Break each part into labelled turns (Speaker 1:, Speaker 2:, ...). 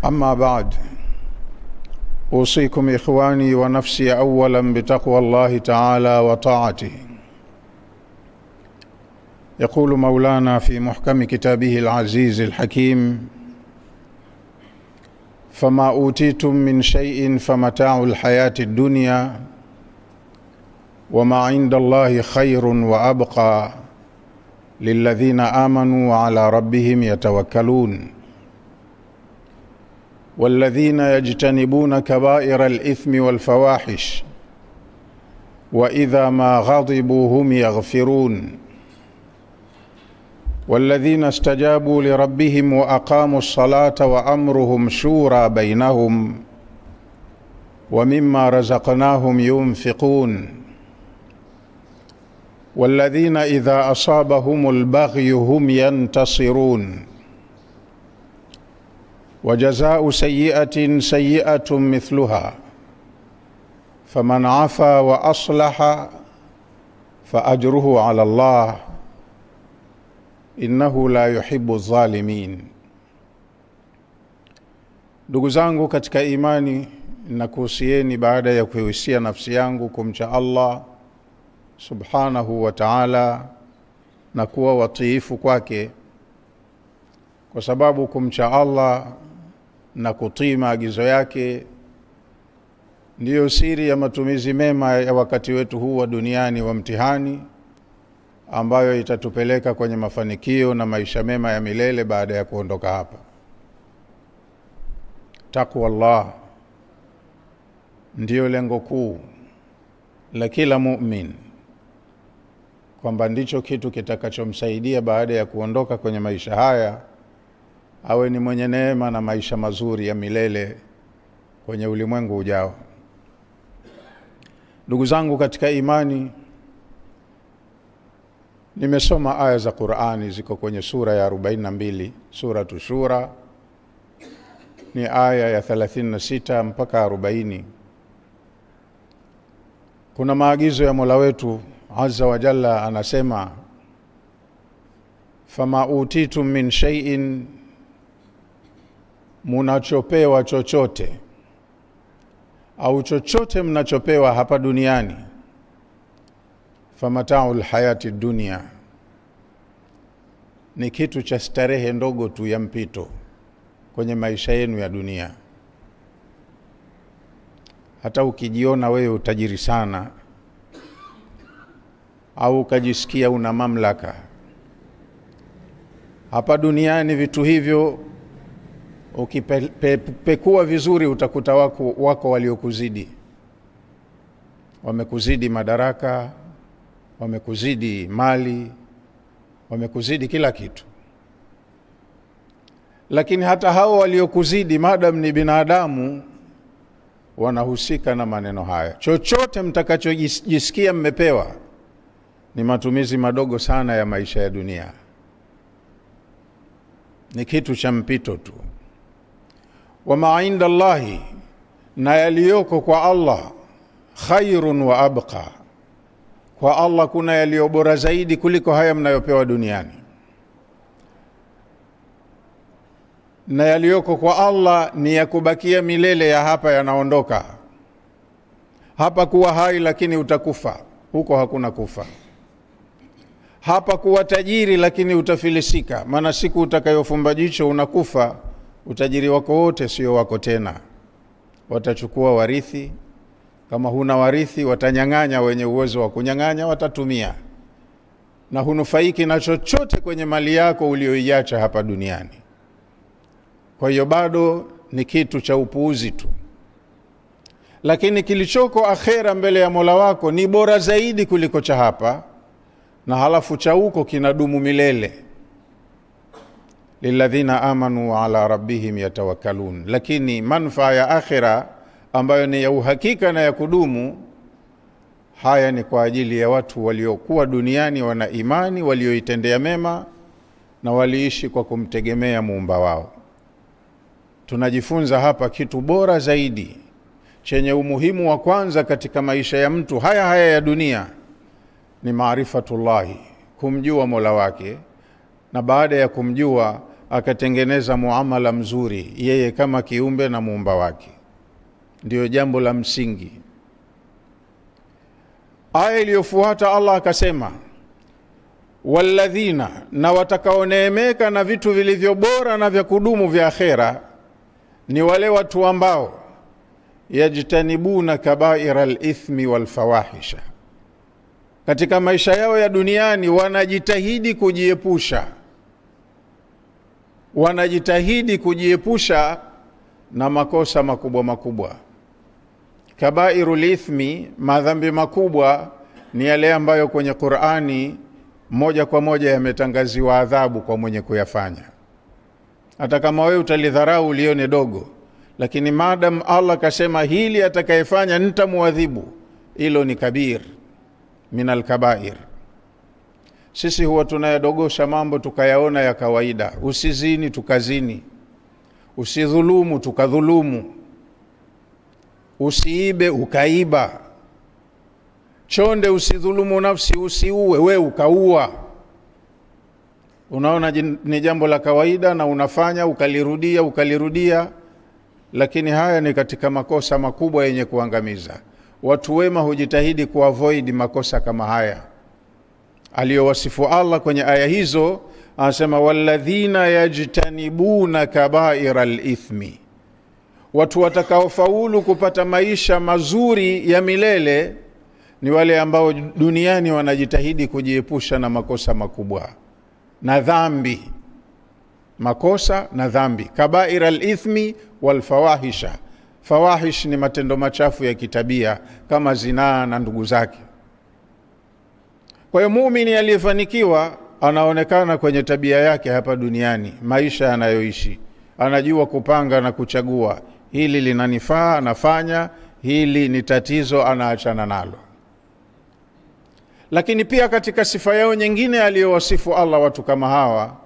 Speaker 1: أما بعد، أوصيكم إخواني ونفسي أولا بتقوى الله تعالى وطاعته. يقول مولانا في محكم كتابه العزيز الحكيم: فما أوتيتم من شيء فمتاع الحياة الدنيا وما عند الله خير وأبقى للذين آمنوا وعلى ربهم يتوكلون والذين يجتنبون كبائر الإثم والفواحش وإذا ما غضبوا هم يغفرون والذين استجابوا لربهم وأقاموا الصلاة وأمرهم شورى بينهم ومما رزقناهم ينفقون والذين إذا أصابهم البغي هم ينتصرون وجزاء سيئة سيئة مثلها فمن عفا وأصلح فأجره على الله innahu la yuhibbu zalimin. Ndugu zangu katika imani, nakuhusieni baada ya kuhusia nafsi yangu kumcha Allah subhanahu wa ta'ala na kuwa watiifu kwake, kwa sababu kumcha Allah na kutii maagizo yake ndiyo siri ya matumizi mema ya wakati wetu huu wa duniani wa mtihani, ambayo itatupeleka kwenye mafanikio na maisha mema ya milele baada ya kuondoka hapa. Taqwa Allah ndiyo lengo kuu la kila mu'min, kwamba ndicho kitu kitakachomsaidia baada ya kuondoka kwenye maisha haya awe ni mwenye neema na maisha mazuri ya milele kwenye ulimwengu ujao. Ndugu zangu katika imani, nimesoma aya za Qur'ani ziko kwenye sura ya 42, suratu Shura, ni aya ya 36 mpaka 40. Kuna maagizo ya Mola wetu Azza wa Jalla, anasema: fama utitum min shay'in, munachopewa chochote au chochote mnachopewa hapa duniani, famata'ul hayati dunia, ni kitu cha starehe ndogo tu ya mpito kwenye maisha yenu ya dunia. Hata ukijiona wewe utajiri sana au ukajisikia una mamlaka hapa duniani, vitu hivyo ukipekua vizuri utakuta wako waliokuzidi. Wamekuzidi madaraka, wamekuzidi mali, wamekuzidi kila kitu. Lakini hata hao waliokuzidi, madam ni binadamu, wanahusika na maneno haya. Chochote mtakachojisikia mmepewa ni matumizi madogo sana ya maisha ya dunia, ni kitu cha mpito tu. Wama inda Allahi, na yaliyoko kwa Allah, khairun wa abqa, kwa Allah kuna yaliyo bora zaidi kuliko haya mnayopewa duniani. Na yaliyoko kwa Allah ni ya kubakia milele, ya hapa yanaondoka. Hapa kuwa hai lakini utakufa, huko hakuna kufa. Hapa kuwa tajiri lakini utafilisika, maana siku utakayofumba jicho unakufa, utajiri wako wote sio wako tena. Watachukua warithi, kama huna warithi watanyang'anya wenye uwezo wa kunyang'anya, watatumia, na hunufaiki na chochote kwenye mali yako ulioiacha hapa duniani. Kwa hiyo bado ni kitu cha upuuzi tu. Lakini kilichoko akhera mbele ya Mola wako ni bora zaidi kuliko cha hapa, na halafu cha huko kinadumu milele. Lilladhina amanu wa ala rabbihim yatawakkalun. Lakini manufaa ya akhera ambayo ni ya uhakika na ya kudumu, haya ni kwa ajili ya watu waliokuwa duniani wana imani, walioitendea mema na waliishi kwa kumtegemea muumba wao. Tunajifunza hapa kitu bora zaidi chenye umuhimu wa kwanza katika maisha ya mtu haya ya dunia, ni maarifatullahi, kumjua Mola wake, na baada ya kumjua akatengeneza muamala mzuri yeye kama kiumbe na muumba wake. Ndio jambo la msingi. Aya iliyofuata Allah akasema, walladhina, na watakaoneemeka na vitu vilivyo bora na vya kudumu vya akhera ni wale watu ambao yajtanibuna kabaira al-ithmi wal fawahisha, katika maisha yao ya duniani wanajitahidi kujiepusha na makosa makubwa makubwa. Kabairul ithmi, madhambi makubwa, ni yale ambayo kwenye Qur'ani moja kwa moja yametangaziwa adhabu kwa mwenye kuyafanya. Hata kama wewe utalidharau ulione dogo, lakini madam Allah kasema hili atakayefanya nitamuadhibu, hilo ni kabir minal kabair. Sisi huwa tunayadogosha mambo tukayaona ya kawaida. Usizini tukazini, usidhulumu tukadhulumu, usiibe ukaiba, chonde usidhulumu nafsi, usiue we ukaua. Unaona ni jambo la kawaida na unafanya ukalirudia, lakini haya ni katika makosa makubwa yenye kuangamiza. Watu wema hujitahidi kuavoid makosa kama haya aliyowasifu Allah kwenye aya hizo. Anasema walladhina yajtanibuna kabaira al-ithmi, watu watakaofaulu kupata maisha mazuri ya milele ni wale ambao duniani wanajitahidi kujiepusha na makosa makubwa na dhambi. Makosa na dhambi, kabaira al-ithmi wal fawahisha. Fawahish ni matendo machafu ya kitabia kama zinaa na ndugu zake. Kwa hiyo muumini aliyefanikiwa anaonekana kwenye tabia yake hapa duniani, maisha anayoishi, anajua kupanga na kuchagua, hili linanifaa anafanya, hili ni tatizo anaachana nalo. Lakini pia katika sifa yao nyingine aliyowasifu Allah watu kama hawa,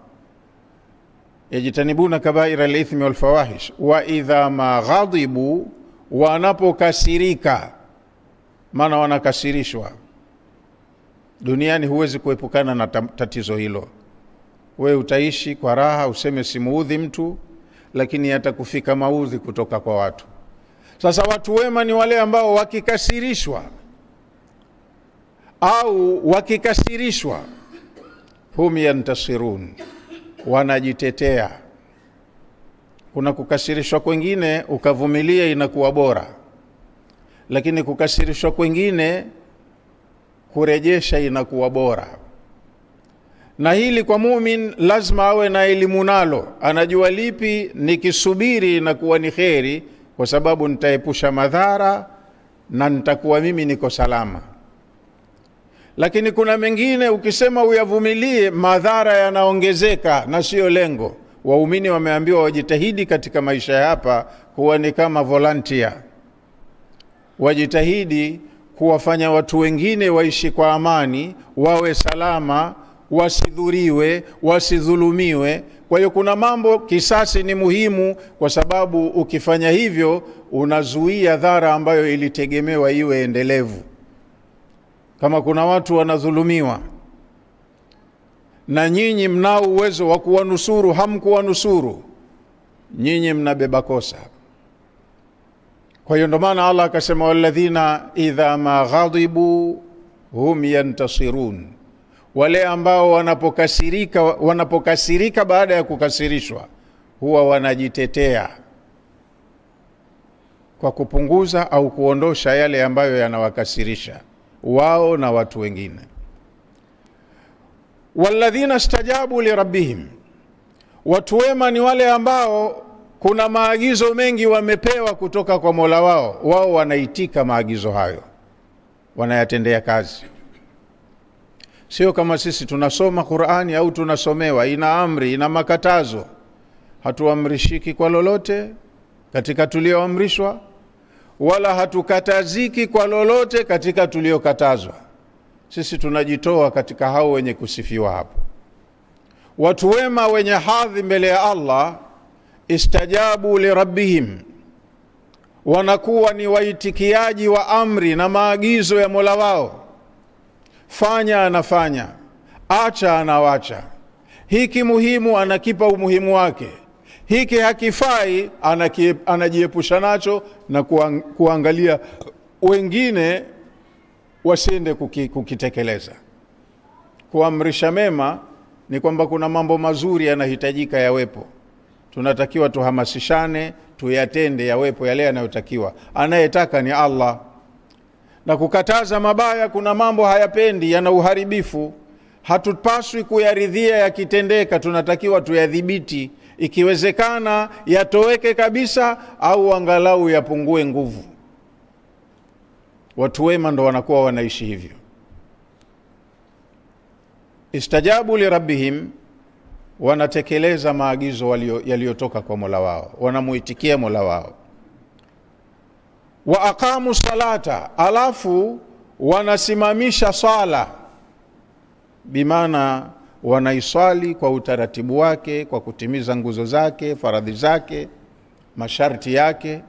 Speaker 1: yajtanibuna kabaira al-ithmi wal fawahish wa idha ma ghadibu, wanapokasirika, maana wanakasirishwa. Duniani huwezi kuepukana na tatizo hilo. Wewe utaishi kwa raha, useme simuudhi mtu, lakini hata kufika maudhi kutoka kwa watu. Sasa watu wema ni wale ambao wakikasirishwa hum yantasirun, wanajitetea. Kuna kukasirishwa kwingine ukavumilia inakuwa bora, lakini kukasirishwa kwingine kurejesha inakuwa bora. Na hili kwa muumini lazima awe na elimu nalo, anajua lipi nikisubiri inakuwa ni kheri, kwa sababu nitaepusha madhara na nitakuwa mimi niko salama. Lakini kuna mengine ukisema uyavumilie, madhara yanaongezeka na sio lengo. Waumini wameambiwa wajitahidi katika maisha hapa kuwa ni kama volunteer, wajitahidi kuwafanya watu wengine waishi kwa amani, wawe salama, wasidhuriwe, wasidhulumiwe. Kwa hiyo kuna mambo, kisasi ni muhimu, kwa sababu ukifanya hivyo unazuia dhara ambayo ilitegemewa iwe endelevu. Kama kuna watu wanadhulumiwa na nyinyi mnao uwezo wa kuwanusuru, hamkuwanusuru, nyinyi mnabeba kosa. Kwa hiyo ndo maana Allah akasema walladhina idha ma ghadibu hum yantasirun, wale ambao wanapokasirika baada ya kukasirishwa huwa wanajitetea kwa kupunguza au kuondosha yale ambayo yanawakasirisha wao na watu wengine. Walladhina stajabu li rabbihim, watu wema ni wale ambao kuna maagizo mengi wamepewa kutoka kwa Mola wao, wao wanaitika maagizo hayo, wanayatendea kazi. Sio kama sisi tunasoma Qur'ani au tunasomewa, ina amri, ina makatazo, hatuamrishiki kwa lolote katika tulioamrishwa, wala hatukataziki kwa lolote katika tuliokatazwa. Sisi tunajitoa katika hao wenye kusifiwa hapo. Watu wema wenye hadhi mbele ya Allah, istajabu li rabbihim, wanakuwa ni waitikiaji wa amri na maagizo ya Mola wao. Fanya anafanya, acha anawacha, hiki muhimu anakipa umuhimu wake, hiki hakifai anajiepusha nacho na kuangalia wengine wasiende kukitekeleza. Kuamrisha mema ni kwamba kuna mambo mazuri yanahitajika yawepo, tunatakiwa tuhamasishane, tuyatende yawepo yale yanayotakiwa, anayetaka ni Allah. Na kukataza mabaya, kuna mambo hayapendi, yana uharibifu, hatupaswi kuyaridhia yakitendeka, tunatakiwa tuyadhibiti, ikiwezekana yatoweke kabisa au angalau yapungue nguvu. Watu wema ndo wanakuwa wanaishi hivyo. Istajabu li rabbihim, wanatekeleza maagizo yaliyotoka kwa Mola wao, wanamuitikia Mola wao. Wa aqamu salata, alafu wanasimamisha sala, bimaana wanaiswali kwa utaratibu wake, kwa kutimiza nguzo zake, faradhi zake, masharti yake.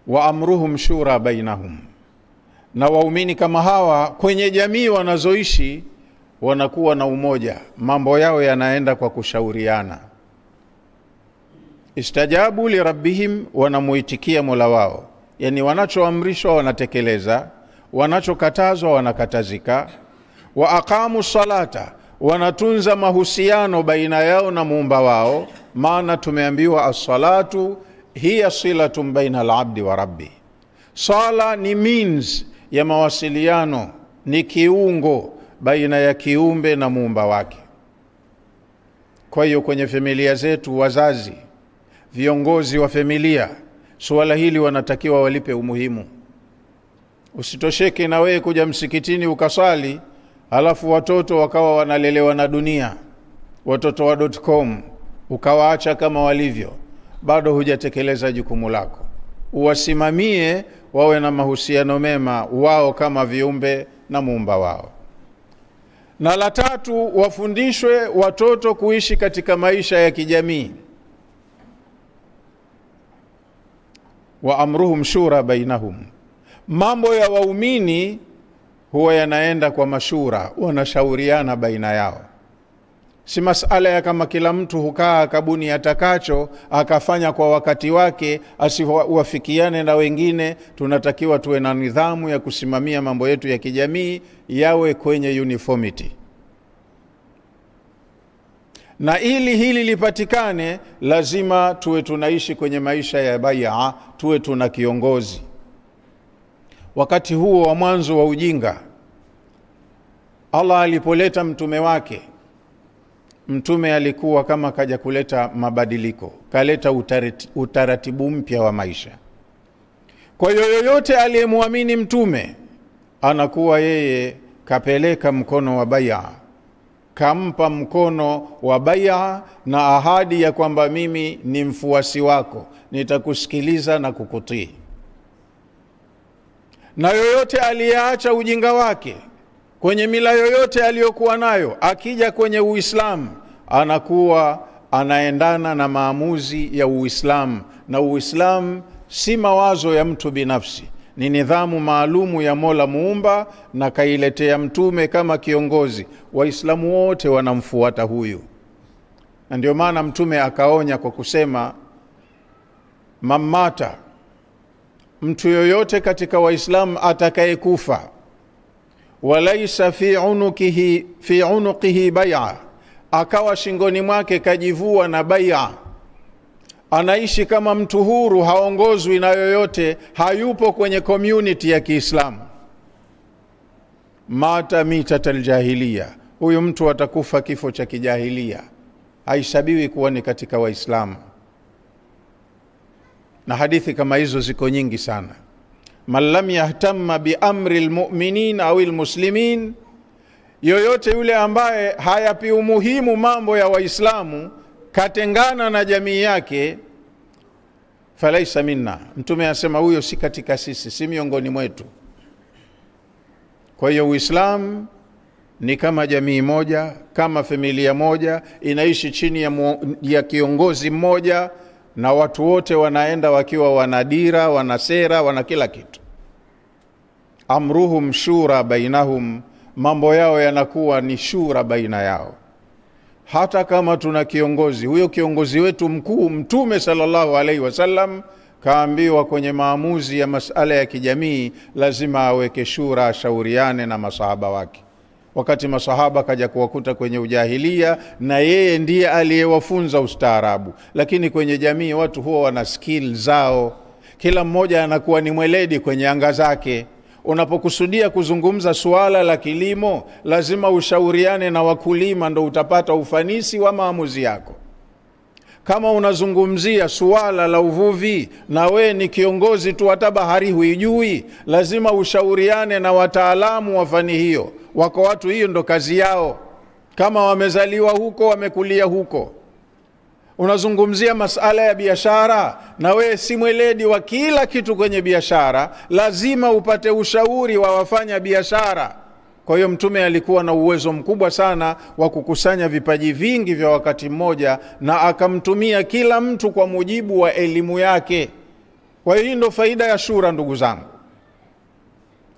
Speaker 1: Wa amruhum shura bainahum, na waumini kama hawa kwenye jamii wanazoishi wanakuwa na umoja, mambo yao yanaenda kwa kushauriana. Istajabu li rabbihim, wanamuitikia Mola wao, yani wanachoamrishwa wanatekeleza, wanachokatazwa wanakatazika. Wa aqamu salata, wanatunza mahusiano baina yao na muumba wao, maana tumeambiwa as-salatu hiya silatun baina al-abdi wa rabbi. Sala ni means ya mawasiliano, ni kiungo baina ya kiumbe na muumba wake. Kwa hiyo kwenye familia zetu, wazazi, viongozi wa familia, suala hili wanatakiwa walipe umuhimu. Usitosheke na wewe kuja msikitini ukaswali, halafu watoto wakawa wanalelewa na dunia, watoto wa .com, ukawaacha kama walivyo, bado hujatekeleza jukumu lako. Uwasimamie wawe na mahusiano mema wao kama viumbe na muumba wao. Na la tatu, wafundishwe watoto kuishi katika maisha ya kijamii. Wa amruhum shura bainahum, mambo ya waumini huwa yanaenda kwa mashura, wanashauriana baina yao. Si masala ya kama kila mtu hukaa kabuni atakacho akafanya kwa wakati wake, asiwafikiane na wengine. Tunatakiwa tuwe na nidhamu ya kusimamia mambo yetu ya kijamii yawe kwenye uniformity. Na ili hili lipatikane, lazima tuwe tunaishi kwenye maisha ya bai'a, tuwe tuna kiongozi. Wakati huo wa mwanzo wa ujinga, Allah alipoleta mtume wake, mtume alikuwa kama kaja kuleta mabadiliko, kaleta utaratibu mpya wa maisha. Kwa hiyo yoyote aliyemwamini mtume anakuwa yeye kapeleka mkono wa bai'a, kampa mkono wa bai'a na ahadi ya kwamba mimi ni mfuasi wako, nitakusikiliza na kukutii. Na yoyote aliyeacha ujinga wake kwenye mila yoyote aliyokuwa nayo, akija kwenye Uislamu anakuwa anaendana na maamuzi ya Uislamu. Na Uislamu si mawazo ya mtu binafsi, ni nidhamu maalumu ya Mola Muumba, na kailetea mtume kama kiongozi. Waislamu wote wanamfuata huyu. Na ndio maana mtume akaonya kwa kusema, mamata, mtu yoyote katika Waislamu atakayekufa, walaisa fi unuqihi bai'a, akawa shingoni mwake kajivua na bai'a, anaishi kama mtu huru, haongozwi na yoyote, hayupo kwenye community ya Kiislamu, mata mitatal jahiliya, huyu mtu atakufa kifo cha kijahilia, haisabiwi kuwa ni katika Waislamu. Na hadithi kama hizo ziko nyingi sana. Man lam yahtamma bi amri almu'minin au almuslimin, yoyote yule ambaye hayapi umuhimu mambo ya Waislamu, katengana na jamii yake, falaisa minna, mtume asema huyo si katika sisi, si miongoni mwetu. Kwa hiyo Uislamu ni kama jamii moja, kama familia moja, inaishi chini ya kiongozi mmoja, na watu wote wanaenda wakiwa wanadira, wanasera, wana kila kitu. Amruhum shura bainahum, mambo yao yanakuwa ni shura baina yao. hata kama tuna kiongozi, huyo kiongozi wetu mkuu Mtume sallallahu alaihi wasallam kaambiwa kwenye maamuzi ya masala ya kijamii lazima aweke shura, ashauriane na masahaba wake. Wakati masahaba kaja kuwakuta kwenye ujahilia, na yeye ndiye aliyewafunza ustaarabu, lakini kwenye jamii watu huwa wana skill zao, kila mmoja anakuwa ni mweledi kwenye anga zake. Unapokusudia kuzungumza suala la kilimo, lazima ushauriane na wakulima, ndo utapata ufanisi wa maamuzi yako. Kama unazungumzia suala la uvuvi na we ni kiongozi tu, hata bahari huijui, lazima ushauriane na wataalamu wa fani hiyo. Wako watu hiyo ndo kazi yao, kama wamezaliwa huko, wamekulia huko. Unazungumzia masala ya biashara na we si mweledi wa kila kitu kwenye biashara, lazima upate ushauri wa wafanya biashara. Kwa hiyo Mtume alikuwa na uwezo mkubwa sana wa kukusanya vipaji vingi vya wakati mmoja, na akamtumia kila mtu kwa mujibu wa elimu yake. Kwa hiyo ndo faida ya shura, ndugu zangu.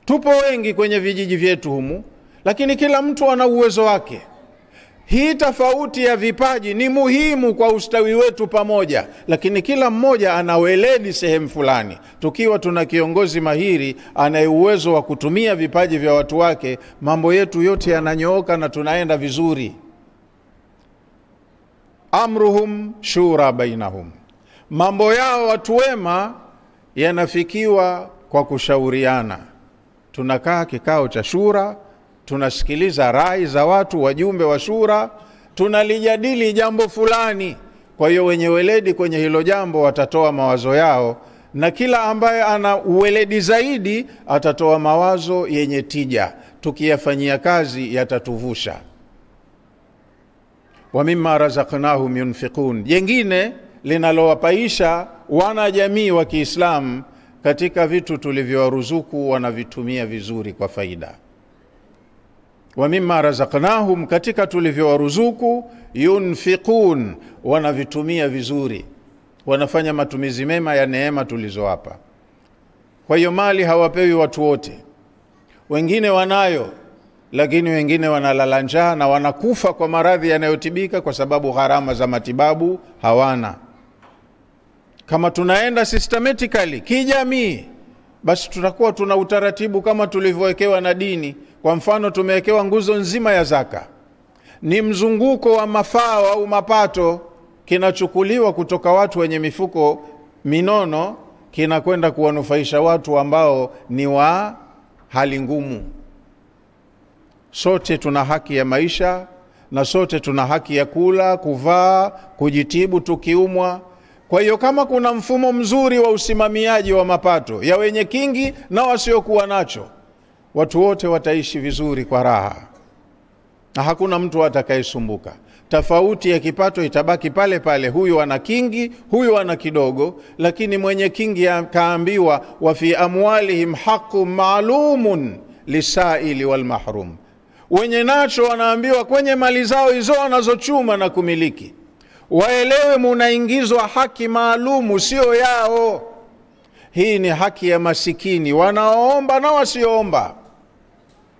Speaker 1: Tupo wengi kwenye vijiji vyetu humu, lakini kila mtu ana uwezo wake. Hii tofauti ya vipaji ni muhimu kwa ustawi wetu pamoja, lakini kila mmoja ana weledi sehemu fulani. Tukiwa tuna kiongozi mahiri anaye uwezo wa kutumia vipaji vya watu wake, mambo yetu yote yananyooka na tunaenda vizuri. Amruhum shura bainahum, mambo yao watu wema yanafikiwa kwa kushauriana. Tunakaa kikao cha shura, tunasikiliza rai za watu, wajumbe wa shura, tunalijadili jambo fulani. Kwa hiyo wenye weledi kwenye hilo jambo watatoa mawazo yao, na kila ambaye ana uweledi zaidi atatoa mawazo yenye tija. Tukiyafanyia kazi yatatuvusha. Wa mimma razaqnahum yunfiqun, jengine linalowapaisha wana jamii wa Kiislamu, katika vitu tulivyowaruzuku wanavitumia vizuri kwa faida. Wa mimma razaqnahum, katika tulivyowaruzuku, yunfiqun, wanavitumia vizuri, wanafanya matumizi mema ya neema tulizowapa. Kwa hiyo mali hawapewi watu wote, wengine wanayo, lakini wengine wanalala njaa na wanakufa kwa maradhi yanayotibika kwa sababu gharama za matibabu hawana. Kama tunaenda systematically kijamii, basi tutakuwa tuna utaratibu kama tulivyowekewa na dini. Kwa mfano, tumewekewa nguzo nzima ya zaka, ni mzunguko wa mafao au mapato, kinachukuliwa kutoka watu wenye mifuko minono, kinakwenda kuwanufaisha watu ambao ni wa hali ngumu. Sote tuna haki ya maisha, na sote tuna haki ya kula, kuvaa, kujitibu tukiumwa. Kwa hiyo kama kuna mfumo mzuri wa usimamiaji wa mapato ya wenye kingi na wasiokuwa nacho, watu wote wataishi vizuri kwa raha, na hakuna mtu atakayesumbuka. Tofauti ya kipato itabaki pale pale, huyu ana kingi, huyu ana kidogo, lakini mwenye kingi kaambiwa wa fi amwalihim haqqun ma'lumun lisaili wal mahrum. Wenye nacho wanaambiwa kwenye mali zao hizo wanazochuma na kumiliki, waelewe munaingizwa haki maalumu, sio yao. Hii ni haki ya masikini, wanaoomba na wasioomba.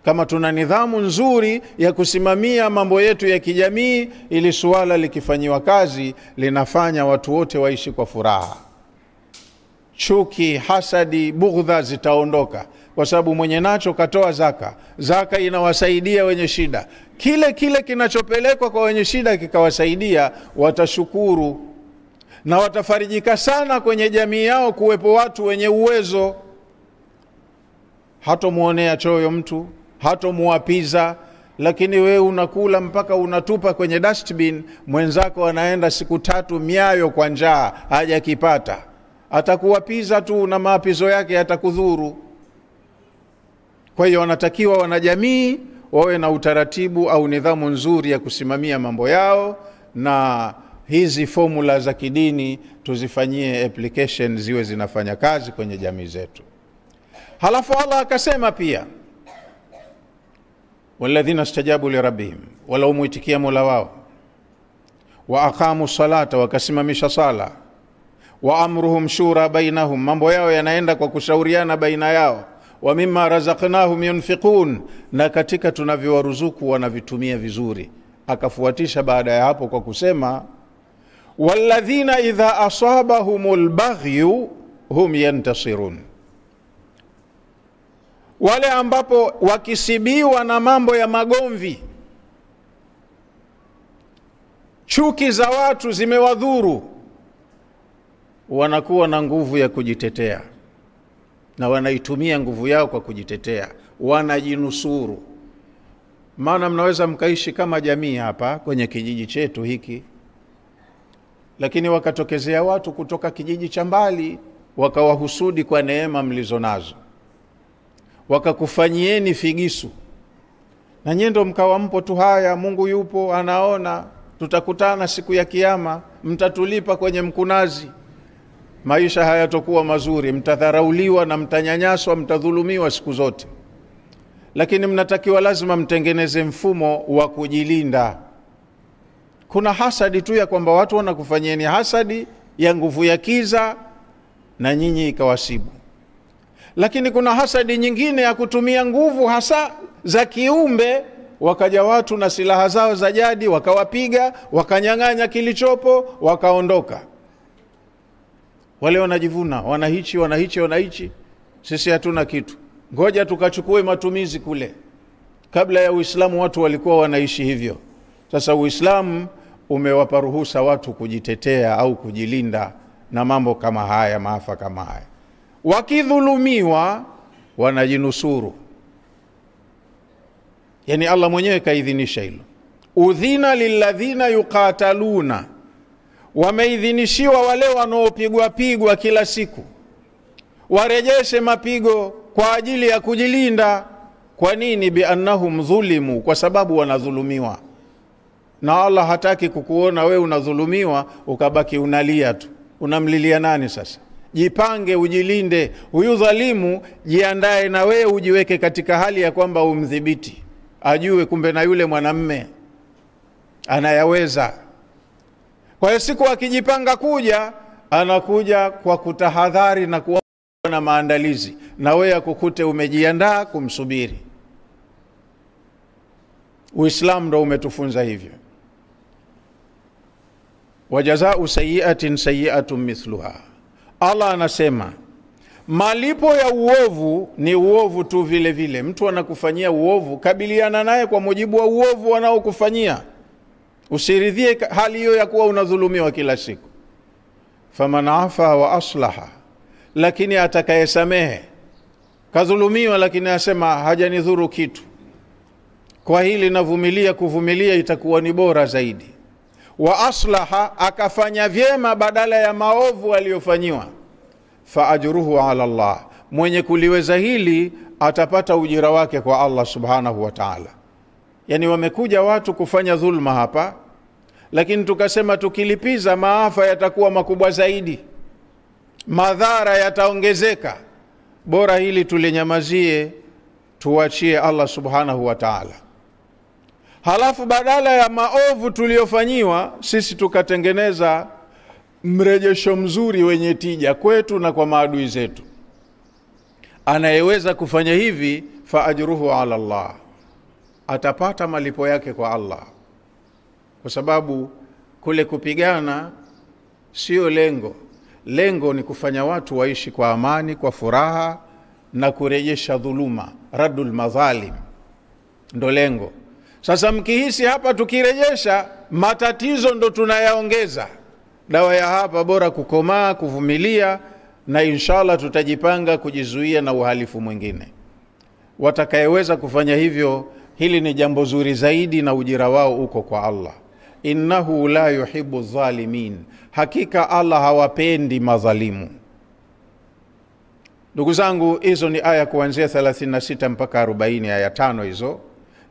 Speaker 1: Kama tuna nidhamu nzuri ya kusimamia mambo yetu ya kijamii, ili suala likifanyiwa kazi linafanya watu wote waishi kwa furaha. Chuki, hasadi, bughdha zitaondoka, kwa sababu mwenye nacho katoa zaka. Zaka inawasaidia wenye shida. Kile kinachopelekwa kwa wenye shida kikawasaidia, watashukuru na watafarijika sana kwenye jamii yao kuwepo watu wenye uwezo. Hatomuonea choyo mtu, hatomuapiza, lakini we unakula mpaka unatupa kwenye dustbin, mwenzako anaenda siku 3 miayo kwa njaa hajakipata. Atakuapiza tu na maapizo yake atakudhuru. Kwa hiyo wanatakiwa wanajamii wawe na utaratibu au nidhamu nzuri ya kusimamia mambo yao, na hizi formula za kidini tuzifanyie application, ziwe zinafanya kazi kwenye jamii zetu. Halafu Allah akasema pia, walladhina istajabu li rabbihim, wala umuitikia Mola wao, wa aqamu salata, wakasimamisha sala, wa amruhum shura bainahum, mambo yao yanaenda kwa kushauriana baina yao, wa mimma razaqnahum yunfiqun, na katika tunavyowaruzuku wanavitumia vizuri. Akafuatisha baada ya hapo kwa kusema walladhina idha asabahumul baghyu hum yantasirun, wale ambapo wakisibiwa na mambo ya magomvi, chuki za watu zimewadhuru, wanakuwa na nguvu ya kujitetea, na wanaitumia nguvu yao kwa kujitetea, wanajinusuru. Maana mnaweza mkaishi kama jamii hapa kwenye kijiji chetu hiki, lakini wakatokezea watu kutoka kijiji cha mbali wakawahusudi kwa neema mlizonazo, wakakufanyieni figisu, na nyendo mkawa mpo tu, haya Mungu yupo anaona, tutakutana siku ya kiyama, mtatulipa kwenye mkunazi. Maisha hayatokuwa mazuri, mtadharauliwa na mtanyanyaswa, mtadhulumiwa siku zote. Lakini mnatakiwa lazima mtengeneze mfumo wa kujilinda. Kuna hasadi tu ya kwamba watu wanakufanyeni hasadi ya nguvu ya kiza na nyinyi ikawasibu. Lakini kuna hasadi nyingine ya kutumia nguvu hasa za kiumbe, wakaja watu na silaha zao za jadi, wakawapiga, wakanyang'anya kilichopo, wakaondoka. Wale wanajivuna, wanahichi, sisi hatuna kitu, ngoja tukachukue matumizi kule. Kabla ya Uislamu watu walikuwa wanaishi hivyo. Sasa Uislamu umewapa ruhusa watu kujitetea au kujilinda na mambo kama haya, maafa kama haya. Wakidhulumiwa wanajinusuru. Yani Allah mwenyewe kaidhinisha hilo. Udhina lilladhina yuqataluna, wameidhinishiwa wale wanaopigwa kila siku warejeshe mapigo kwa ajili ya kujilinda. Kwa nini? Biannahum dhulimu, kwa sababu wanadhulumiwa. Na Allah hataki kukuona wewe unadhulumiwa ukabaki unalia tu. Unamlilia nani sasa? Jipange, ujilinde. Huyu dhalimu jiandae na wewe ujiweke katika hali ya kwamba umdhibiti, ajue kumbe na yule mwanamme anayaweza. Kwa hiyo siku akijipanga kuja, anakuja kwa kutahadhari na kuwa na maandalizi, na wewe akukute umejiandaa kumsubiri. Uislamu ndo umetufunza hivyo. Wajazau sayyi'atin sayyi'atun mithluha. Allah anasema malipo ya uovu ni uovu tu vile vile. Mtu anakufanyia uovu, kabiliana naye kwa mujibu wa uovu wanaokufanyia. Usiridhie hali hiyo ya kuwa unadhulumiwa kila siku. Faman afa wa aslaha, lakini atakayesamehe, kadhulumiwa lakini asema hajanidhuru kitu, kwa hili navumilia, kuvumilia itakuwa ni bora zaidi. Wa aslaha, akafanya vyema badala ya maovu aliyofanyiwa, fa ajruhu ala Allah, mwenye kuliweza hili atapata ujira wake kwa Allah subhanahu wa ta'ala. Yani wamekuja watu kufanya dhulma hapa, lakini tukasema tukilipiza maafa yatakuwa makubwa zaidi, madhara yataongezeka, bora hili tulinyamazie, tuachie Allah subhanahu wa ta'ala. Halafu badala ya maovu tuliofanyiwa sisi tukatengeneza mrejesho mzuri wenye tija kwetu na kwa maadui zetu. Anayeweza kufanya hivi, fa ajruhu ala Allah, atapata malipo yake kwa Allah. Kwa sababu kule kupigana sio lengo. Lengo ni kufanya watu waishi kwa amani, kwa furaha, na kurejesha dhuluma, radul madhalim, ndo lengo. Sasa mkihisi hapa tukirejesha matatizo ndo tunayaongeza, dawa ya hapa bora kukomaa, kuvumilia, na inshallah tutajipanga kujizuia na uhalifu mwingine. Watakayeweza kufanya hivyo, hili ni jambo zuri zaidi na ujira wao uko kwa Allah. Innahu la yuhibbu dhalimin, hakika Allah hawapendi madhalimu. Ndugu zangu, hizo ni aya kuanzia 36 mpaka 40, aya 5 hizo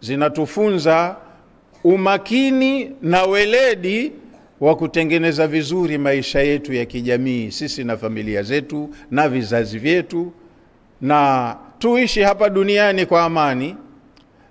Speaker 1: zinatufunza umakini na weledi wa kutengeneza vizuri maisha yetu ya kijamii, sisi na familia zetu na vizazi vyetu, na tuishi hapa duniani kwa amani,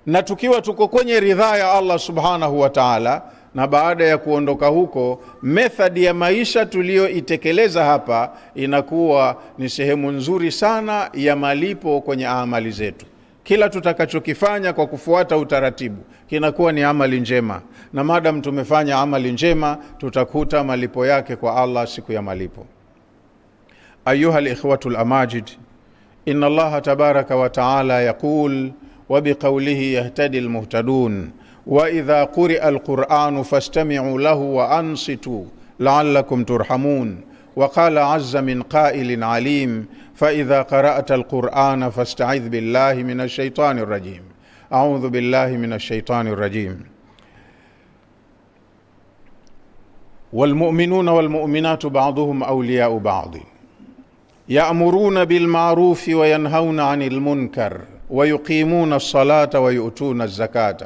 Speaker 1: na tukiwa tuko kwenye ridhaa ya Allah subhanahu wa ta'ala. Na baada ya kuondoka huko, methodi ya maisha tulioitekeleza hapa inakuwa ni sehemu nzuri sana ya malipo kwenye amali zetu. Kila tutakachokifanya kwa kufuata utaratibu kinakuwa ni amali njema, na madam tumefanya amali njema tutakuta malipo yake kwa Allah siku ya malipo. Ayuha al-ikhwatu al-amajid, inna Allah tabaraka wa ta'ala yaqul wa biqawlihi yahtadi al-muhtadun wa idha quri'a al-Qur'anu fastami'u lahu wa ansitu la'allakum turhamun. وقال عز من قائل عليم فإذا قرأت القرآن فاستعذ بالله من الشيطان الرجيم. أعوذ بالله من الشيطان الرجيم. والمؤمنون والمؤمنات بعضهم أولياء بعض يأمرون بالمعروف وينهون عن المنكر ويقيمون الصلاة ويؤتون الزكاة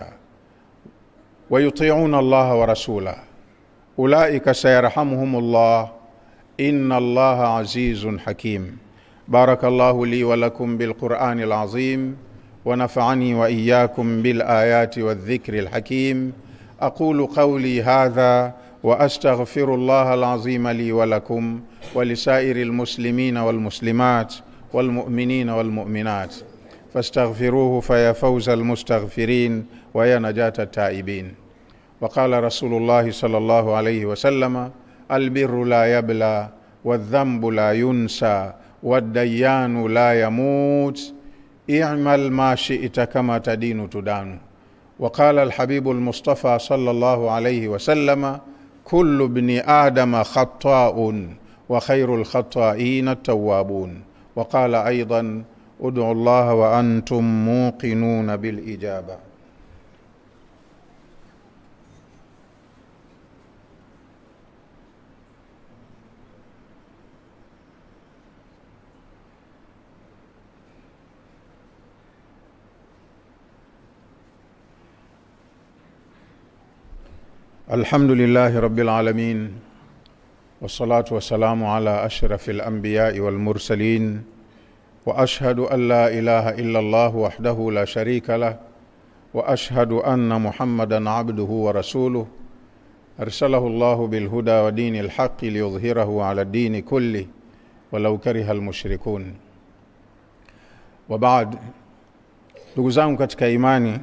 Speaker 1: ويطيعون الله ورسوله أولئك سيرحمهم الله إن الله عزيز حكيم. بارك الله لي ولكم بالقرآن العظيم ونفعني وإياكم بالآيات والذكر الحكيم. أقول قولي هذا وأستغفر الله العظيم لي ولكم ولسائر المسلمين والمسلمات والمؤمنين والمؤمنات فاستغفروه فيا فوز المستغفرين ويا نجاة التائبين. وقال رسول الله صلى الله عليه وسلم: البر لا يبلى والذنب لا ينسى والديان لا يموت اعمل ما شئت كما تدين تدان. وقال الحبيب المصطفى صلى الله عليه وسلم: كل ابن آدم خطاء وخير الخطائين التوابون. وقال أيضا: ادعوا الله وأنتم موقنون بالإجابة. الحمد لله رب العالمين والصلاة والسلام على أشرف الأنبياء والمرسلين وأشهد أن لا إله إلا الله وحده لا شريك له وأشهد أن محمدا عبده ورسوله أرسله الله بالهدى ودين الحق ليظهره على الدين كله ولو كره المشركون. وبعد، ndugu zangu katika imani,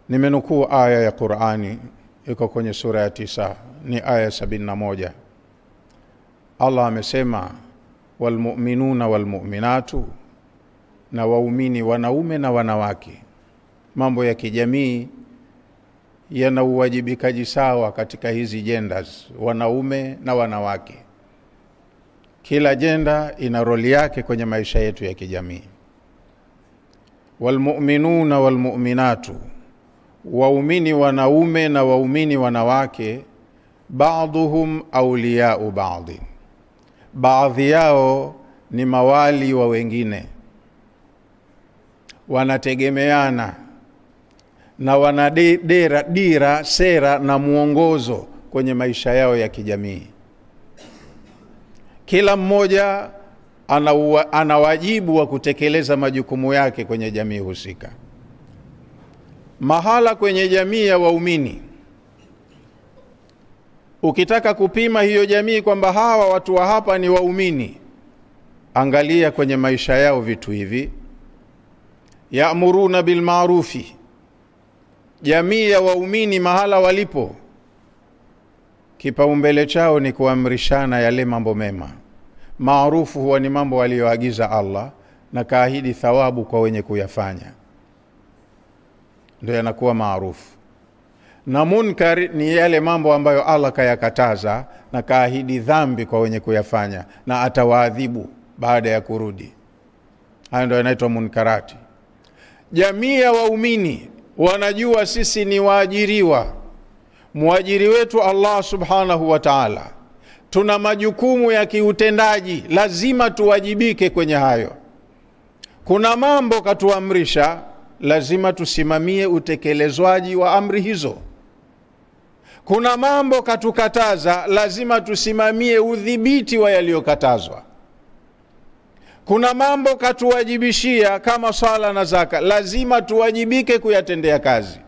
Speaker 1: nimenukuu aya ya Qur'ani iko kwenye sura ya 9, ni aya 71. Allah amesema walmu'minuna walmu'minatu, na waumini wanaume na wanawake. Mambo ya kijamii yana uwajibikaji sawa katika hizi genders, wanaume na wanawake. Kila gender ina roli yake kwenye maisha yetu ya kijamii. Walmu'minuna walmu'minatu, waumini wanaume na waumini wanawake, ba'dhum awliya'u ba'd, baadhi yao ni mawali wa wengine, wanategemeana na wanadira sera na muongozo kwenye maisha yao ya kijamii. Kila mmoja ana wajibu wa kutekeleza majukumu yake kwenye jamii husika. Mahala kwenye jamii ya waumini, ukitaka kupima hiyo jamii kwamba hawa watu wa hapa ni waumini, angalia kwenye maisha yao vitu hivi: ya'muruna bil ma'rufi. Jamii ya waumini mahala walipo, kipaumbele chao ni kuamrishana yale mambo mema. Maarufu huwa ni mambo aliyoagiza Allah na kaahidi thawabu kwa wenye kuyafanya, ndio yanakuwa maarufu. Na munkar ni yale mambo ambayo Allah kayakataza na kaahidi dhambi kwa wenye kuyafanya na atawaadhibu baada ya kurudi. Hayo ndio yanaitwa munkarati. Jamii ya waumini wanajua sisi ni waajiriwa. Muajiri wetu Allah subhanahu wa ta'ala. Tuna majukumu ya kiutendaji, lazima tuwajibike kwenye hayo. Kuna mambo katuamrisha, lazima tusimamie utekelezwaji wa amri hizo. Kuna mambo katukataza, lazima tusimamie udhibiti wa yaliyokatazwa. Kuna mambo katuwajibishia kama swala na zaka, lazima tuwajibike kuyatendea kazi.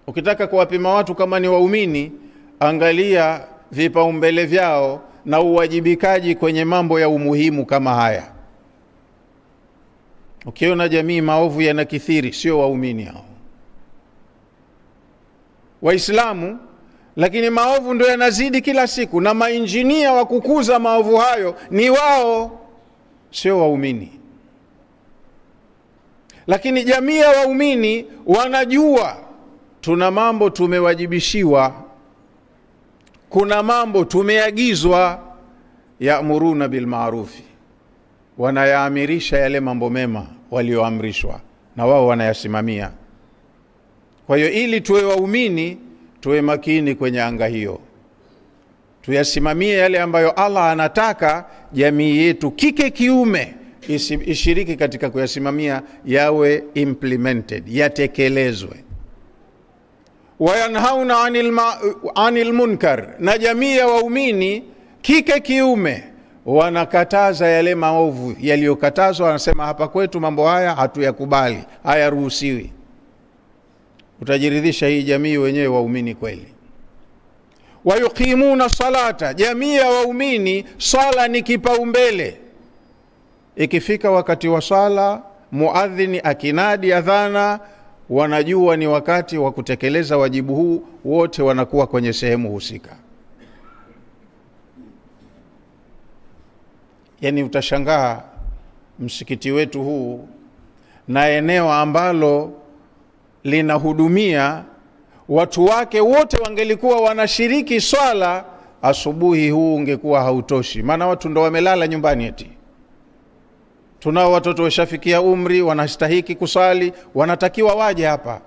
Speaker 1: Ukitaka kuwapima watu kama ni waumini, angalia vipaumbele vyao na uwajibikaji kwenye mambo ya umuhimu kama haya. Ukiona jamii maovu yanakithiri, sio waumini hao, Waislamu, lakini maovu ndio yanazidi kila siku, na mainjinia wa kukuza maovu hayo ni wao, sio waumini. Lakini jamii ya waumini wanajua tuna mambo tumewajibishiwa, kuna mambo tumeagizwa, ya'muruna bil ma'rufi, wanayaamirisha yale mambo mema walioamrishwa na wao wanayasimamia. Kwa hiyo ili tuwe waumini, tuwe makini kwenye anga hiyo, tuyasimamie yale ambayo Allah anataka jamii yetu kike kiume ishiriki katika kuyasimamia, yawe implemented, yatekelezwe. Wayanhauna anil munkar, na jamii ya waumini kike kiume wanakataza yale maovu yaliyokatazwa. Wanasema hapa kwetu mambo haya hatuyakubali, hayaruhusiwi. Utajiridhisha hii jamii wenyewe waumini kweli. Wayuqimuna salata, jamii ya waumini sala ni kipaumbele. Ikifika wakati wa sala, muadhini akinadi adhana, wanajua ni wakati wa kutekeleza wajibu huu, wote wanakuwa kwenye sehemu husika. Yani utashangaa msikiti wetu huu na eneo ambalo linahudumia watu wake wote wangelikuwa wanashiriki swala, asubuhi huu ungekuwa hautoshi, maana watu ndo wamelala nyumbani. Eti tunao watoto washafikia umri, wanastahiki kusali, wanatakiwa waje hapa,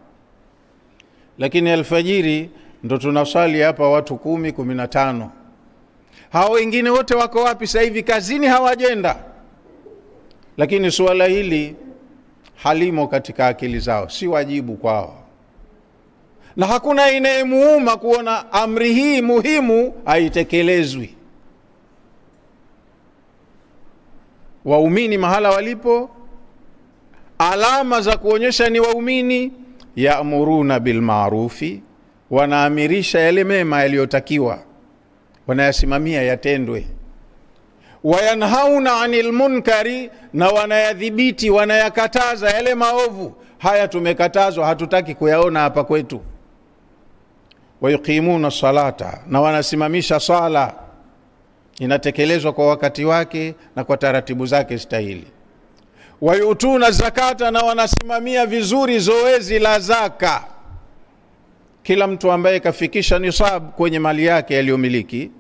Speaker 1: lakini alfajiri ndo tunasali hapa watu 10, 15. Hao wengine wote wako wapi sasa hivi? Kazini, hawajenda. Lakini swala hili halimo katika akili zao, si wajibu kwao, na hakuna inayemuuma kuona amri hii muhimu haitekelezwi. Waumini mahala walipo, alama za kuonyesha ni waumini, ya'muruna bil ma'rufi, wanaamirisha yale mema yaliyotakiwa, wanayasimamia yatendwe. Wayanhauna anil munkari, na wanayadhibiti, wanayakataza yale maovu. Haya tumekatazwa, hatutaki kuyaona hapa kwetu. Wayuqimuna salata, na wanasimamisha sala, inatekelezwa kwa wakati wake na kwa taratibu zake stahili. Wayutuna zakata, na wanasimamia vizuri zoezi la zaka. Kila mtu ambaye kafikisha nisab kwenye mali yake yaliyomiliki,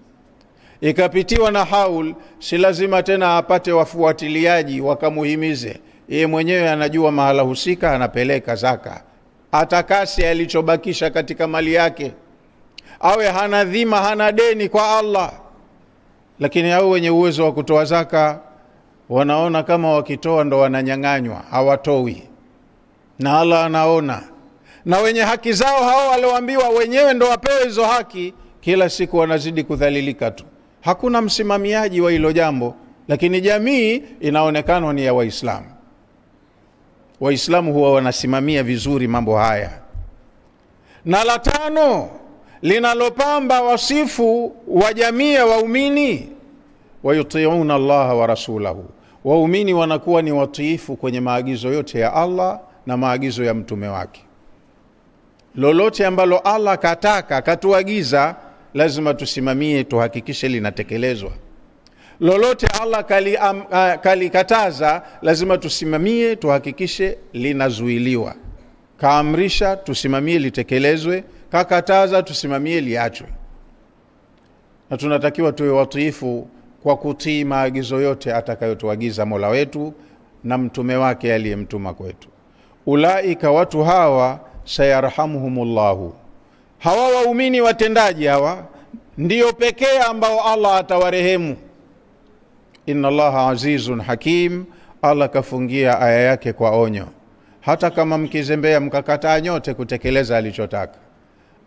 Speaker 1: ikapitiwa na haul, si lazima tena apate wafuatiliaji wakamuhimize. Yeye mwenyewe anajua mahala husika, anapeleka zaka, atakasi alichobakisha katika mali yake, awe hana dhima, hana deni kwa Allah. Lakini hao wenye uwezo wa kutoa zaka wanaona kama wakitoa ndo wananyang'anywa, hawatoi, na Allah anaona. Na wenye haki zao hao walioambiwa wenyewe ndo wapewe hizo haki, kila siku wanazidi kudhalilika tu. Hakuna msimamiaji wa hilo jambo, lakini jamii inaonekana ni ya Waislamu. Waislamu huwa wanasimamia vizuri mambo haya. Na la tano linalopamba wasifu wa jamii ya waumini, wayutiuna Allah wa rasulahu, waumini wanakuwa ni watiifu kwenye maagizo yote ya Allah na maagizo ya mtume wake. Lolote ambalo Allah kataka, katuagiza, lazima tusimamie, tuhakikishe linatekelezwa. Lolote Allah kalikataza, lazima tusimamie, tuhakikishe linazuiliwa. Kaamrisha, tusimamie litekelezwe. Kakataza, tusimamie liachwe. Na tunatakiwa tuwe watiifu kwa kutii maagizo yote atakayotuagiza Mola wetu na mtume wake aliyemtuma kwetu. Ulaika, watu hawa, sayarhamuhumullahu, hawa waumini watendaji hawa ndio pekee ambao Allah atawarehemu. Inna Allaha azizun hakim, Allah kafungia aya yake kwa onyo. Hata kama mkizembea mkakataa nyote kutekeleza alichotaka,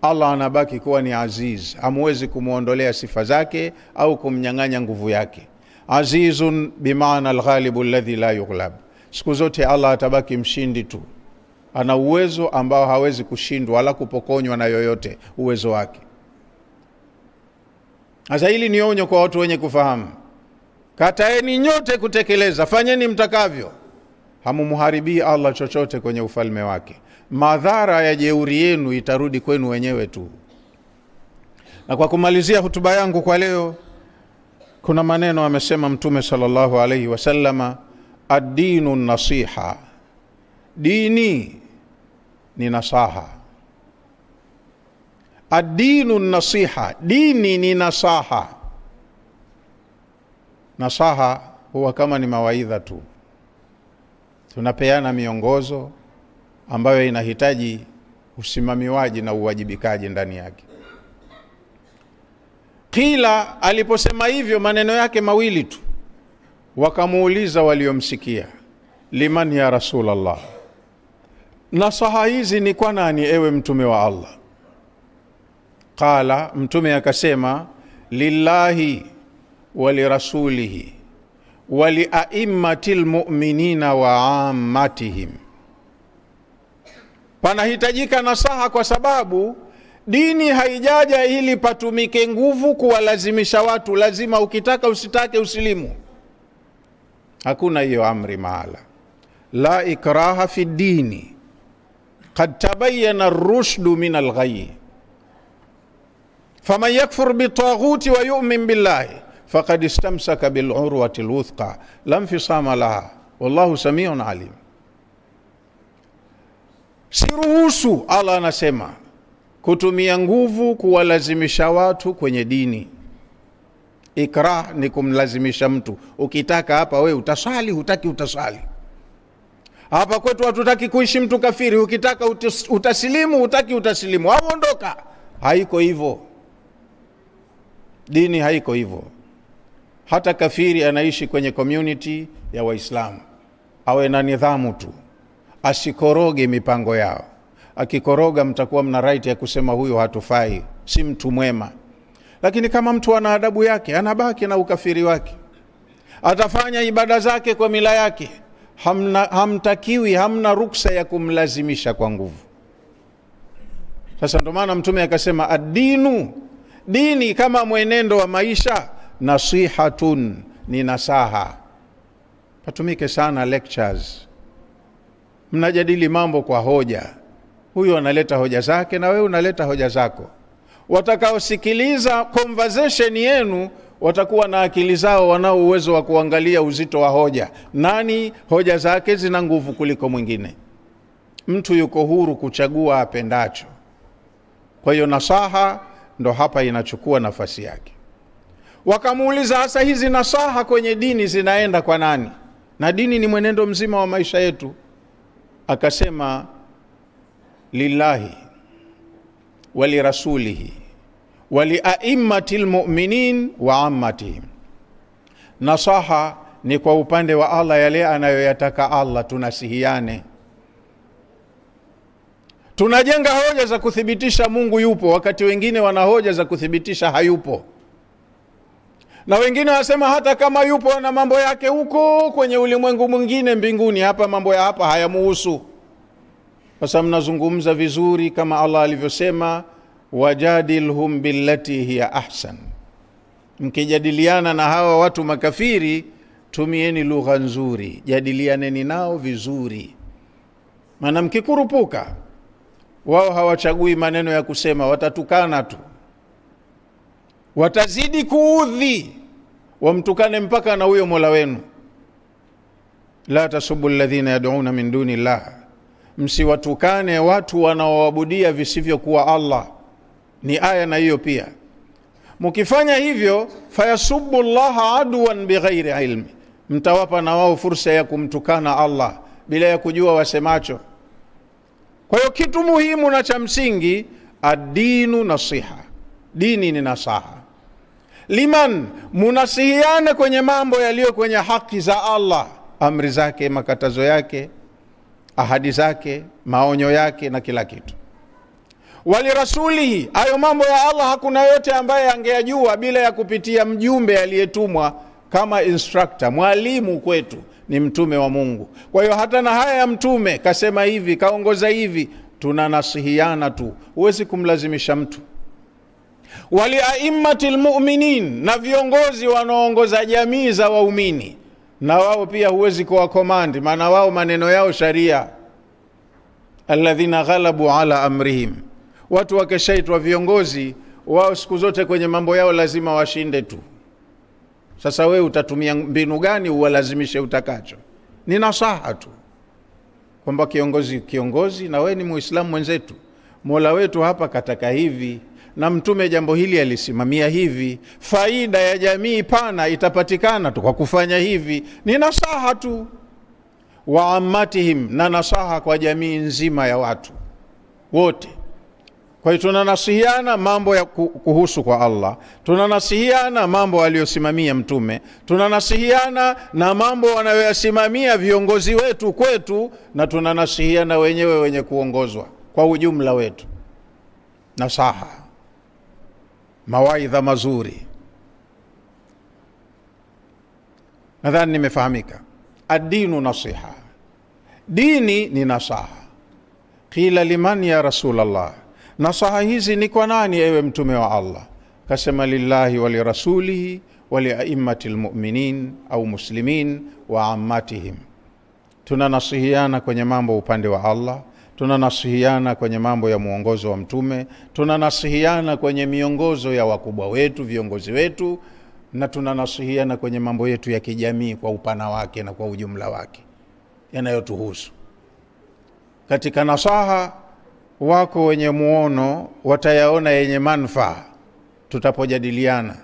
Speaker 1: Allah anabaki kuwa ni aziz, hamwezi kumuondolea sifa zake au kumnyang'anya nguvu yake. Azizun bimaana alghalibu alladhi la yughlab, siku zote Allah atabaki mshindi tu, ana uwezo ambao hawezi kushindwa wala kupokonywa na yoyote uwezo wake. Sasa hili ni onyo kwa watu wenye kufahamu. Kataeni nyote kutekeleza, fanyeni mtakavyo, hamumuharibii Allah chochote kwenye ufalme wake. Madhara ya jeuri yenu itarudi kwenu wenyewe tu. Na kwa kumalizia hutuba yangu kwa leo, kuna maneno amesema Mtume sallallahu alayhi wasallama, ad-dinu nasiha, dini ni nasaha. Ad-dinu nasiha, dini ni nasaha. Nasaha huwa kama ni mawaidha tu, tunapeana miongozo ambayo inahitaji usimamiwaji na uwajibikaji ndani yake. Kila aliposema hivyo maneno yake mawili tu, wakamuuliza waliomsikia, liman ya Rasulullah, nasaha hizi ni kwa nani ewe mtume wa Allah? Qala, mtume akasema, lillahi wa lirasulihi wa liaimmatil mu'minina wa ammatihim. Panahitajika nasaha kwa sababu dini haijaja ili patumike nguvu kuwalazimisha watu, lazima ukitaka usitake usilimu. Hakuna hiyo amri mahala. La ikraha fi dini, qad tabayyana ar-rushdu min al-ghayy, faman yakfur bitaghuti wa yu'min billahi faqad istamsaka bil urwati al-wuthqa la infisama laha wallahu samiun alim. Siruhusu, Allah anasema, kutumia nguvu kuwalazimisha watu kwenye dini. Ikrah ni kumlazimisha mtu, ukitaka hapa we utasali, hutaki utasali. Hapa kwetu hatutaki kuishi mtu kafiri, ukitaka utasilimu, hutaki utasilimu, au ondoka. Haiko hivyo. Dini haiko hivyo. Hata kafiri anaishi kwenye community ya Waislamu, awe na nidhamu tu, asikoroge mipango yao. Akikoroga mtakuwa mna right ya kusema huyo hatufai, si mtu mwema. Lakini kama mtu ana adabu yake, anabaki na ukafiri wake, atafanya ibada zake kwa mila yake, hamtakiwi, hamna ruksa ya kumlazimisha kwa nguvu. Sasa ndo maana mtume akasema, ad-dinu, dini kama mwenendo wa maisha, nasihatun, ni nasaha. Patumike sana lectures, mnajadili mambo kwa hoja. Huyo analeta hoja zake na wewe unaleta hoja zako. Watakaosikiliza conversation yenu watakuwa na akili zao, wanao uwezo wa kuangalia uzito wa hoja. Nani hoja zake zina nguvu kuliko mwingine? Mtu yuko huru kuchagua apendacho. Kwa hiyo nasaha ndo hapa inachukua nafasi yake. Wakamuuliza, hasa hizi nasaha kwenye dini zinaenda kwa nani? Na dini ni mwenendo mzima wa maisha yetu. Akasema, lillahi wa lirasulihi wa liaimmatil mu'minin wa ammatihim. Nasaha ni kwa upande wa Allah, yale anayoyataka Allah tunasihiane. Tunajenga hoja za kuthibitisha Mungu yupo, wakati wengine wana hoja za kuthibitisha hayupo. Na wengine wasema hata kama yupo na mambo yake huko kwenye ulimwengu mwingine mbinguni, hapa mambo ya hapa hayamuhusu. Sasa mnazungumza vizuri kama Allah alivyosema, wajadilhum billati hiya ahsan. Mkijadiliana na hawa watu makafiri, tumieni lugha nzuri, jadilianeni nao vizuri. Maana mkikurupuka, wao hawachagui maneno ya kusema, watatukana tu, watazidi kuudhi, wamtukane mpaka na huyo Mola wenu. La tasubbu alladhina yad'una min duni Allah, msiwatukane watu wanaoabudia visivyokuwa Allah. Ni aya na hiyo pia. Mkifanya hivyo, fayasubbu Allah adwan bighairi ilmi, mtawapa na wao fursa ya kumtukana Allah bila ya kujua wasemacho. Kwa hiyo kitu muhimu na cha msingi, ad-dinu nasiha, dini ni nasaha. Liman, munasihiane kwenye mambo yaliyo kwenye haki za Allah, amri zake, makatazo yake, ahadi zake, maonyo yake na kila kitu. Wali rasulihi, ayo mambo ya Allah hakuna yote ambaye angeyajua bila ya kupitia mjumbe aliyetumwa kama instructor, mwalimu kwetu ni mtume wa Mungu. Kwa hiyo hata na haya ya mtume, kasema hivi, kaongoza hivi, tunanasihiana tu, huwezi kumlazimisha mtu. Wali aimmatil mu'minin, na viongozi wanaoongoza jamii za waumini, na wao pia huwezi kuwa komandi, maana wao maneno yao sharia. Alladhina ghalabu ala amrihim, watu wakishaitwa viongozi wao siku zote kwenye mambo yao lazima washinde tu. Sasa wewe utatumia mbinu gani uwalazimishe utakacho? Ni nasaha tu kwamba kiongozi na wewe ni Muislamu mwenzetu, Mola wetu hapa kataka hivi na mtume jambo hili alisimamia hivi, faida ya jamii pana itapatikana tu kwa kufanya hivi. Ni nasaha tu. Wa ammatihim, na nasaha kwa jamii nzima ya watu wote. Kwa hiyo tunanasihiana mambo ya kuhusu kwa Allah, tunanasihiana mambo aliyosimamia mtume, tunanasihiana na mambo wanayoyasimamia viongozi wetu kwetu, na tunanasihiana wenyewe wenye kuongozwa kwa ujumla wetu. Nasaha, mawaidha mazuri. Nadhani nimefahamika. Ad-dinu nasiha, dini ni nasaha. Qila liman ya Rasulallah, nasaha hizi ni kwa nani ewe mtume wa Allah? Kasema lillahi wa lirasulihi wa liaimmatil mu'minin au muslimin wa ammatihim. Tunanasihiana kwenye mambo upande wa Allah, tunanasihiana kwenye mambo ya muongozo wa mtume, tunanasihiana kwenye miongozo ya wakubwa wetu, viongozi wetu, na tunanasihiana kwenye mambo yetu ya kijamii kwa upana wake na kwa ujumla wake yanayotuhusu. Katika nasaha wako wenye muono watayaona yenye manufaa tutapojadiliana.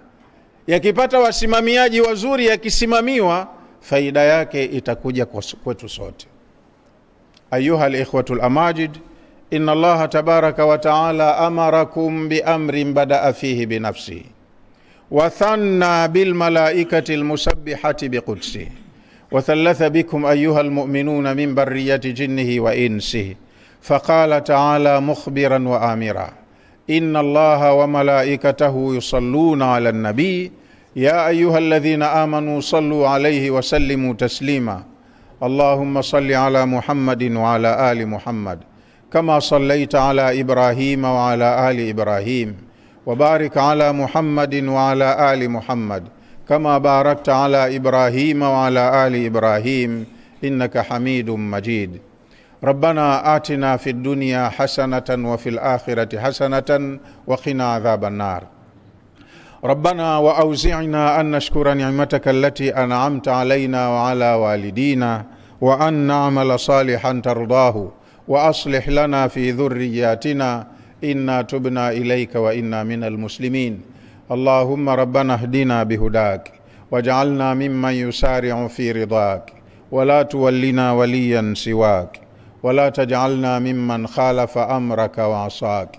Speaker 1: Yakipata wasimamiaji wazuri, yakisimamiwa, faida yake itakuja kwetu sote. Ayuha al-ikhwatul amajid, inna Allah tabaraka wa ta'ala amarakum bi amrin bada'a fihi bi nafsihi wa thanna bil malaikati al musabbihati bi qudsihi wa thalatha bikum ayyuha al mu'minuna min barriyati jinnihi wa insihi. فقال تعالى مخبرا وآمرا إن الله وملائكته يصلون على النبي يا أيها الذين آمنوا صلوا عليه وسلموا تسليما اللهم صل على محمد وعلى آل محمد كما صليت على إبراهيم وعلى آل إبراهيم وبارك على محمد وعلى آل محمد كما باركت على إبراهيم وعلى آل إبراهيم إنك حميد مجيد. ربنا آتنا في الدنيا حسنة وفي الآخرة حسنة وقنا عذاب النار. ربنا وأوزعنا أن نشكر نعمتك التي أنعمت علينا وعلى والدينا وأن نعمل صالحا ترضاه وأصلح لنا في ذرياتنا إنا تبنا إليك وإنا من المسلمين. اللهم ربنا اهدنا بهداك واجعلنا ممن يسارع في رضاك ولا تولنا وليا سواك ولا تجعلنا ممن خالف أمرك وعصاك.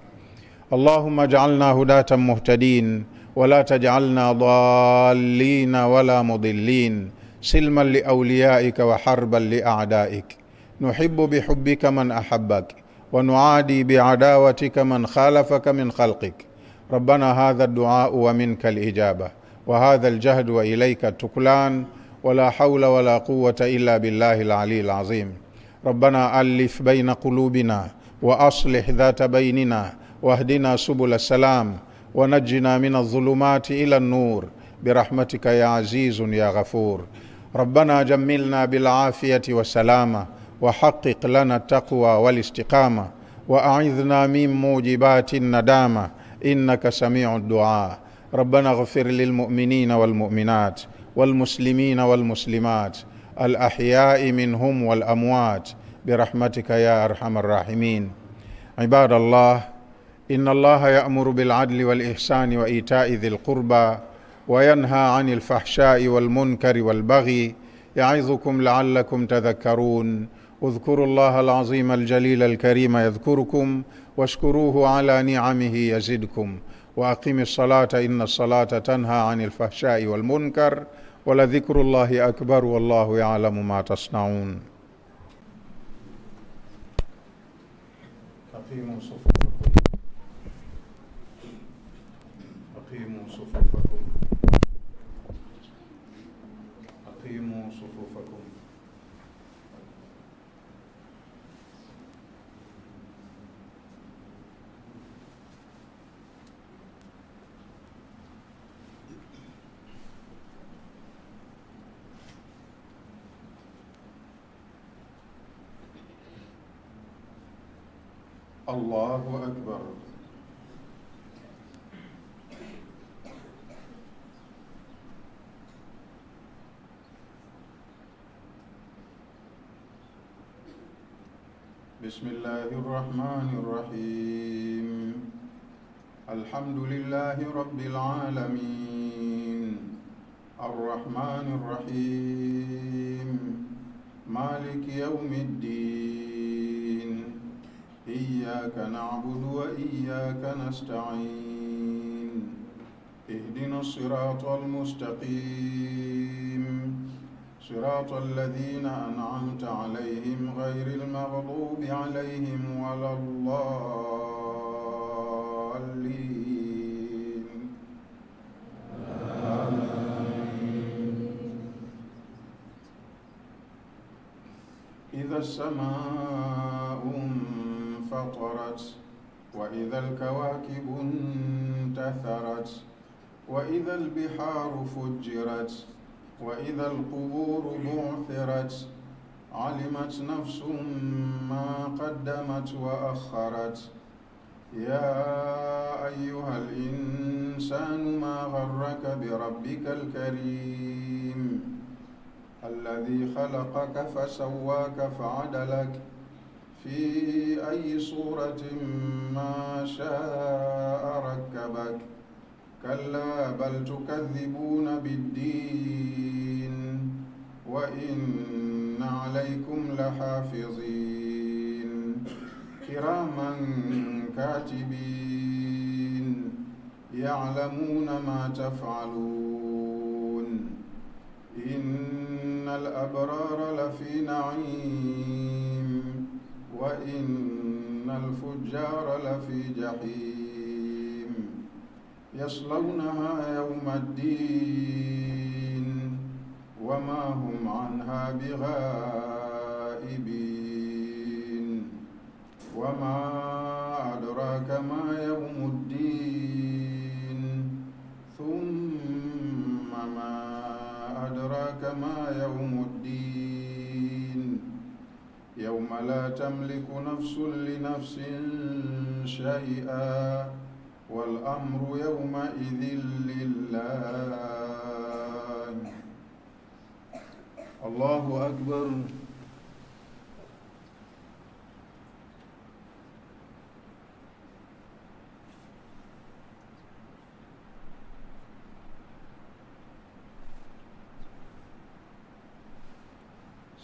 Speaker 1: اللهم اجعلنا هداة مهتدين ولا تجعلنا ضالين ولا مضلين سلما لأوليائك وحربا لأعدائك. نحب بحبك من أحبك ونعادي بعداوتك من خالفك من خلقك. ربنا هذا الدعاء ومنك الإجابة وهذا الجهد وإليك التكلان ولا حول ولا قوة إلا بالله العلي العظيم. ربنا ألف بين قلوبنا وأصلح ذات بيننا واهدنا سبل السلام ونجنا من الظلمات إلى النور برحمتك يا عزيز يا غفور. ربنا جملنا بالعافية والسلامة وحقق لنا التقوى والاستقامة وأعذنا من موجبات الندامة إنك سميع الدعاء. ربنا اغفر للمؤمنين والمؤمنات والمسلمين والمسلمات الأحياء منهم والأموات برحمتك يا أرحم الراحمين. عباد الله، إن الله يأمر بالعدل والإحسان وإيتاء ذي القربى وينهى عن الفحشاء والمنكر والبغي يعظكم لعلكم تذكرون. اذكروا الله العظيم الجليل الكريم يذكركم واشكروه على نعمه يزدكم وأقم الصلاة إن الصلاة تنهى عن الفحشاء والمنكر ولذكر الله أكبر والله يعلم ما تصنعون. أقيموا صفوفكم أقيموا صفوفكم أقيموا صفوفكم. الله أكبر. بسم الله الرحمن الرحيم. الحمد لله رب العالمين، الرحمن الرحيم، مالك يوم الدين، إياك نعبد وإياك نستعين، اهدنا الصراط المستقيم، صراط الذين أنعمت عليهم غير المغضوب عليهم ولا الضالين. إذا السماء انفطرت، وإذا الكواكب انتثرت، وإذا البحار فجرت، وإذا القبور بعثرت، علمت نفس ما قدمت وأخرت. يا أيها الإنسان ما غرك بربك الكريم، الذي خلقك فسواك فعدلك في أي صورة ما شاء ركبك. كلا بل تكذبون بالدين، وإن عليكم لحافظين كراما كاتبين يعلمون ما تفعلون. إن الأبرار لفي نعيم، وإن الفجار لفي جحيم، يصلونها يوم الدين وما هم عنها بغائبين. وما أدراك ما يوم الدين، ثم ما أدراك ما يوم الدين، يوم لا تملك نفس لنفس شيئا والأمر يومئذ لله. الله أكبر.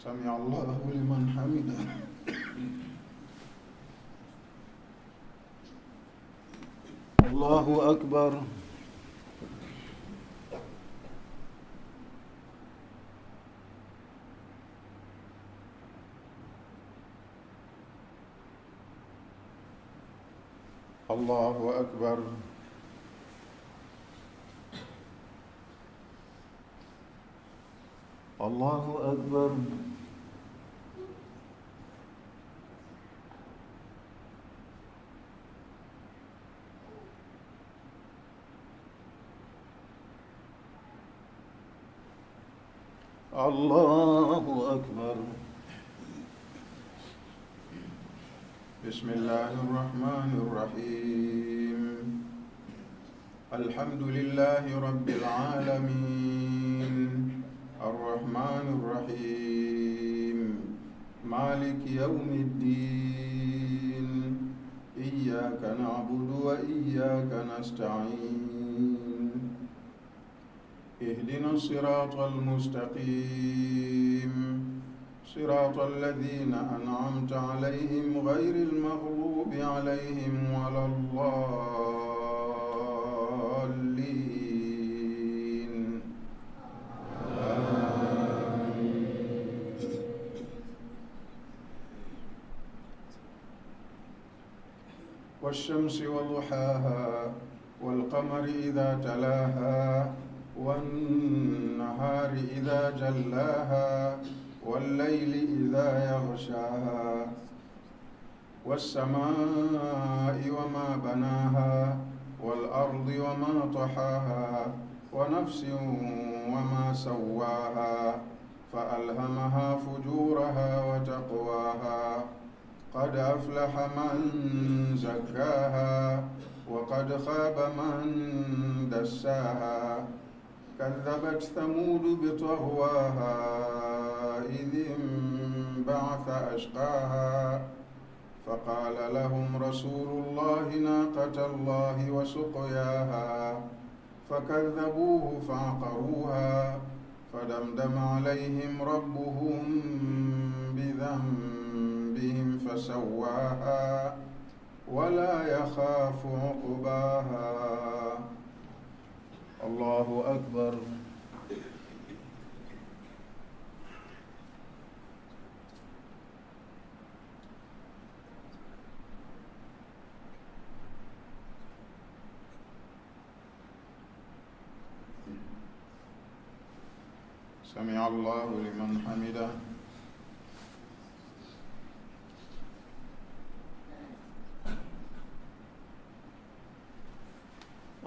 Speaker 1: سمع الله لمن حمده. الله أكبر. الله أكبر. الله أكبر. الله أكبر. بسم الله الرحمن الرحيم. الحمد لله رب العالمين، الرحمن الرحيم، مالك يوم الدين، إياك نعبد وإياك نستعين، اهدنا الصراط المستقيم، صراط الذين أنعمت عليهم غير المغضوب عليهم ولا الضالين. والشمس وضحاها، والقمر إذا تلاها، والنهار إذا جلاها، والليل إذا يغشاها، والسماء وما بناها، والأرض وما طحاها، ونفس وما سواها، فألهمها فجورها وتقواها. قد أفلح من زكاها وقد خاب من دساها كذبت ثمود بطغواها إذ انبعث أشقاها فقال لهم رسول الله ناقة الله وسقياها فكذبوه فعقروها فدمدم عليهم ربهم بذنبهم فسواها ولا يخاف عقباها. الله أكبر. سمع الله لمن حمده.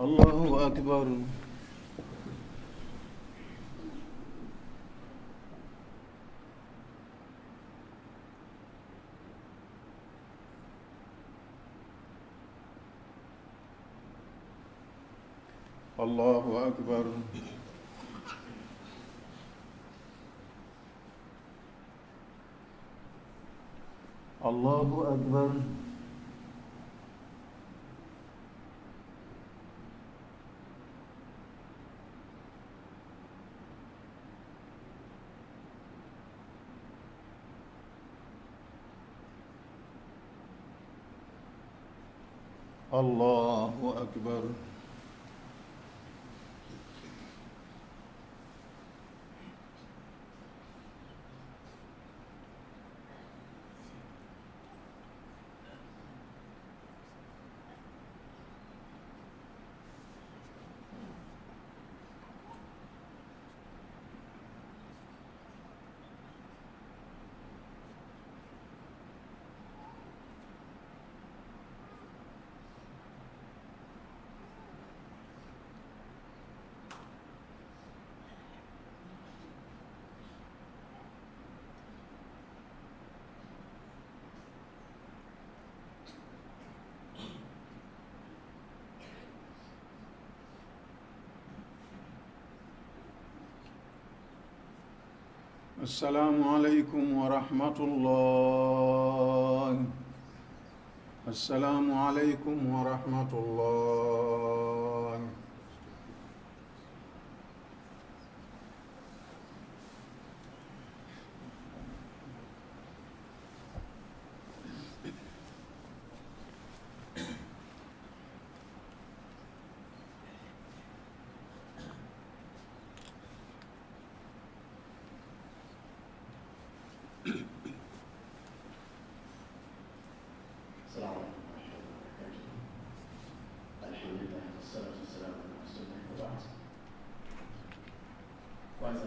Speaker 1: الله أكبر. الله أكبر. الله أكبر. الله أكبر. السلام عليكم ورحمة الله. السلام عليكم ورحمة الله.
Speaker 2: Kwanza